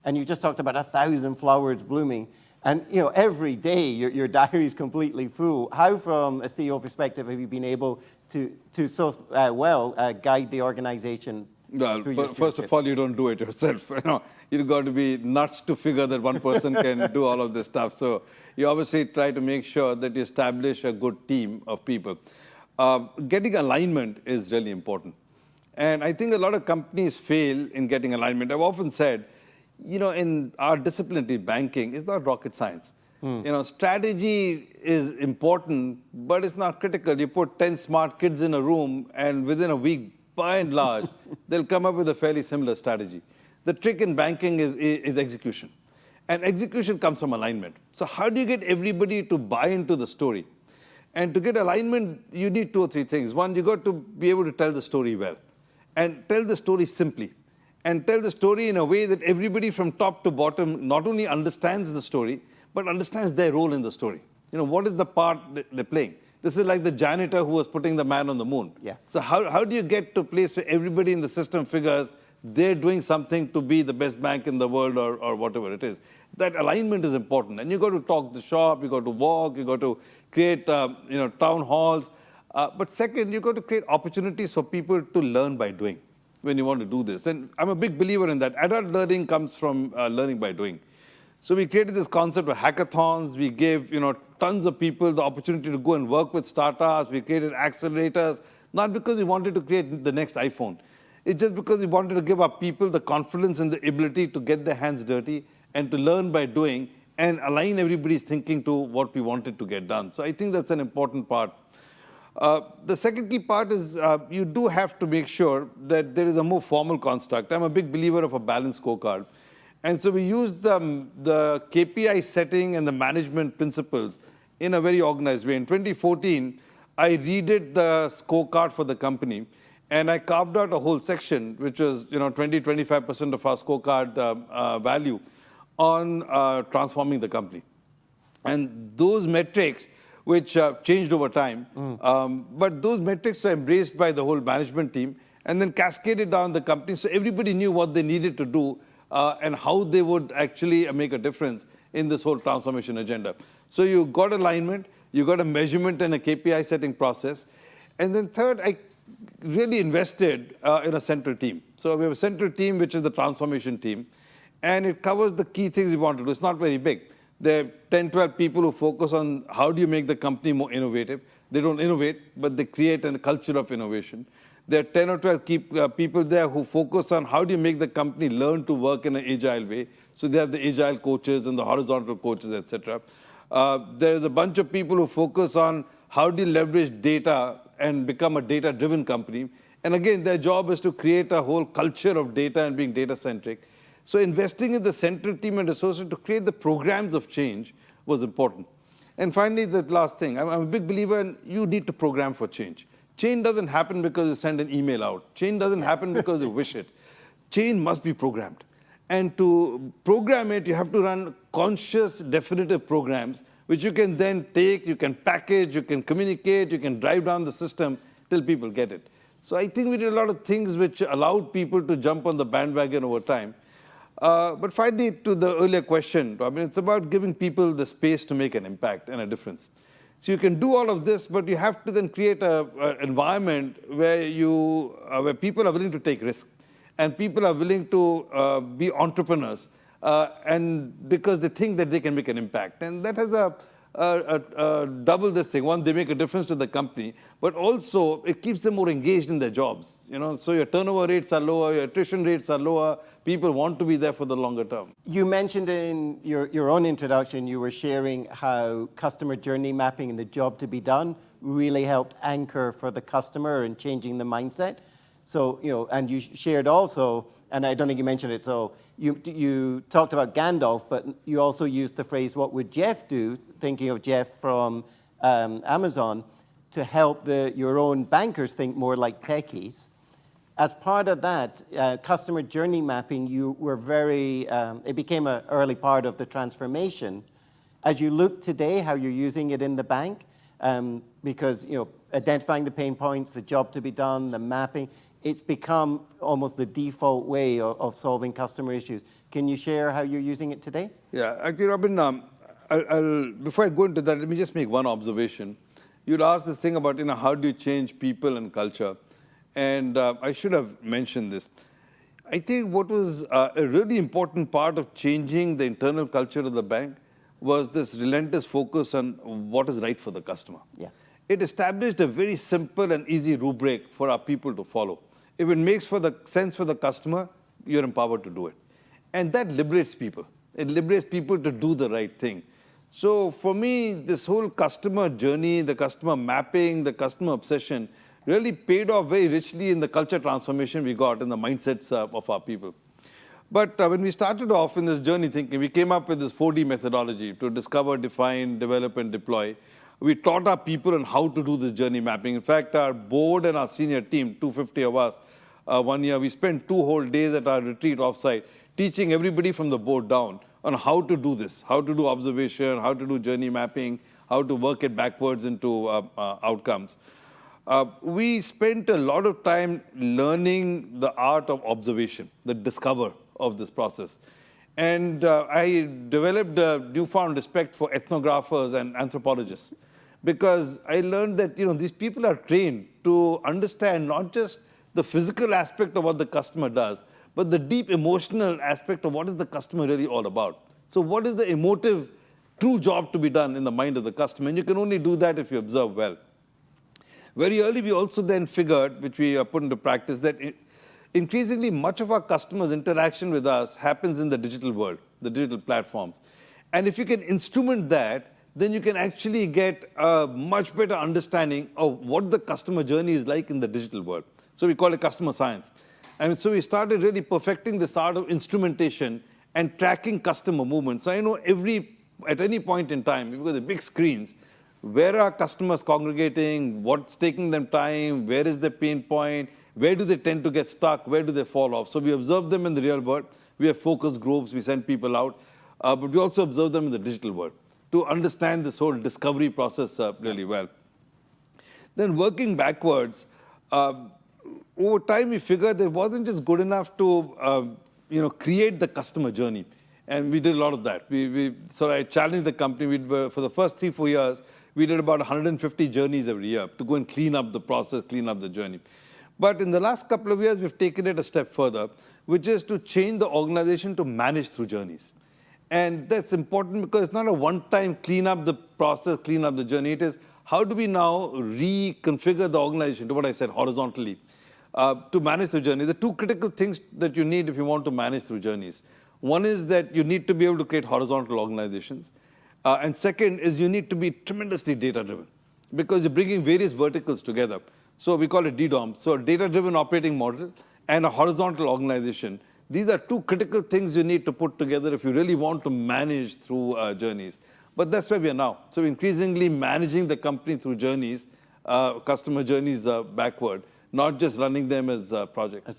And you just talked about 1,000 flowers blooming. And every day your diary is completely full. How, from a CEO perspective, have you been able to so well guide the organization? Well, first of all, you don't do it yourself. You've got to be nuts to figure that one person can do all of this stuff. So you obviously try to make sure that you establish a good team of people. Getting alignment is really important. And I think a lot of companies fail in getting alignment. I've often said, in our discipline, banking, it's not rocket science. Strategy is important, but it's not critical. You put 10 smart kids in a room, and within a week, by and large, they'll come up with a fairly similar strategy. The trick in banking is execution. And execution comes from alignment. So how do you get everybody to buy into the story? And to get alignment, you need 2 or 3 things. One, you got to be able to tell the story well. And tell the story simply. And tell the story in a way that everybody from top to bottom not only understands the story, but understands their role in the story. What is the part that they're playing? This is like the janitor who was putting the man on the moon. Yeah. So how do you get to a place where everybody in the system figures they're doing something to be the best bank in the world or whatever it is? That alignment is important. And you got to talk the shop, you got to walk, you got to create town halls. But second, you got to create opportunities for people to learn by doing when you want to do this. And I'm a big believer in that. Adult learning comes from learning by doing. So we created this concept of hackathons. We gave tons of people the opportunity to go and work with startups. We created accelerators, not because we wanted to create the next iPhone. It's just because we wanted to give our people the confidence and the ability to get their hands dirty and to learn by doing and align everybody's thinking to what we wanted to get done. So I think that's an important part. The second key part is you do have to make sure that there is a more formal construct. I'm a big believer of a balanced scorecard. And so we use the KPI setting and the management principles in a very organized way. In 2014, I redid the scorecard for the company. And I carved out a whole section, which was 20-25% of our scorecard value on transforming the company. And those metrics, which changed over time, but those metrics were embraced by the whole management team and then cascaded down the company. So everybody knew what they needed to do and how they would actually make a difference in this whole transformation agenda. So you got alignment, you got a measurement and a KPI setting process. And then third, I really invested in a central team. So we have a central team, which is the transformation team. And it covers the key things we want to do. It's not very big. There are 10, 12 people who focus on how do you make the company more innovative. They don't innovate, but they create a culture of innovation. There are 10 or 12 people there who focus on how do you make the company learn to work in an agile way. So they have the agile coaches and the horizontal coaches, et cetera. There is a bunch of people who focus on how do you leverage data and become a data-driven company. And again, their job is to create a whole culture of data and being data-centric. So investing in the central team and resources to create the programs of change was important. And finally, the last thing, I'm a big believer in you need to program for change. Change doesn't happen because you send an email out. Change doesn't happen because you wish it. Change must be programmed. And to program it, you have to run conscious, definitive programs, which you can then take, you can package, you can communicate, you can drive down the system till people get it. So I think we did a lot of things which allowed people to jump on the bandwagon over time. But finally, to the earlier question, it's about giving people the space to make an impact and a difference. So you can do all of this, but you have to then create an environment where people are willing to take risks and people are willing to be entrepreneurs and because they think that they can make an impact. And that has double this thing. One, they make a difference to the company, but also it keeps them more engaged in their jobs. So your turnover rates are lower, your attrition rates are lower. People want to be there for the longer term. You mentioned in your own introduction, you were sharing how customer journey mapping and the job to be done really helped anchor for the customer and changing the mindset. So, and you shared also, and I don't think you mentioned it, so you talked about Gandalf, but you also used the phrase, what would Jeff do, thinking of Jeff from Amazon, to help your own bankers think more like techies. As part of that, customer journey mapping, you were it became an early part of the transformation. As you look today, how you're using it in the bank, because identifying the pain points, the job to be done, the mapping, it's become almost the default way of solving customer issues. Can you share how you're using it today? Yeah, actually, Robin, before I go into that, let me just make one observation. You'd asked this thing about, how do you change people and culture? And I should have mentioned this. I think what was a really important part of changing the internal culture of the bank was this relentless focus on what is right for the customer. Yeah. It established a very simple and easy rubric for our people to follow. If it makes sense for the customer, you're empowered to do it. And that liberates people. It liberates people to do the right thing. So for me, this whole customer journey, the customer mapping, the customer obsession really paid off very richly in the culture transformation we got in the mindsets of our people. But when we started off in this journey thinking, we came up with this 4D methodology to discover, define, develop, and deploy. We taught our people on how to do this journey mapping. In fact, our board and our senior team, 250 of us, one year, we spent 2 whole days at our retreat offsite teaching everybody from the board down on how to do this, how to do observation, how to do journey mapping, how to work it backwards into outcomes. We spent a lot of time learning the art of observation, the discover of this process. And I developed a newfound respect for ethnographers and anthropologists because I learned that these people are trained to understand not just the physical aspect of what the customer does, but the deep emotional aspect of what is the customer really all about. So what is the emotive, true job to be done in the mind of the customer? And you can only do that if you observe well. Very early, we also then figured, which we put into practice, that increasingly much of our customers' interaction with us happens in the digital world, the digital platforms. And if you can instrument that, then you can actually get a much better understanding of what the customer journey is like in the digital world. So we call it customer science. And so we started really perfecting this art of instrumentation and tracking customer movement. So I know at any point in time, we've got the big screens, where are customers congregating, what's taking them time, where is the pain point, where do they tend to get stuck, where do they fall off. So we observe them in the real world. We have focus groups, we send people out, but we also observe them in the digital world to understand this whole discovery process really well. Then working backwards, over time we figured that it wasn't just good enough to create the customer journey. And we did a lot of that. So I challenged the company. For the first 3-4 years, we did about 150 journeys every year to go and clean up the process, clean up the journey. But in the last couple of years, we've taken it a step further, which is to change the organization to manage through journeys. And that's important because it's not a one-time clean up the process, clean up the journey. It is how do we now reconfigure the organization to what I said horizontally to manage the journey. The 2 critical things that you need if you want to manage through journeys. One is that you need to be able to create horizontal organizations. And second is you need to be tremendously data-driven because you're bringing various verticals together. So we call it DDOM. So a data-driven operating model and a horizontal organization. These are 2 critical things you need to put together if you really want to manage through journeys. But that's where we are now. So increasingly managing the company through journeys, customer journeys backward, not just running them as projects.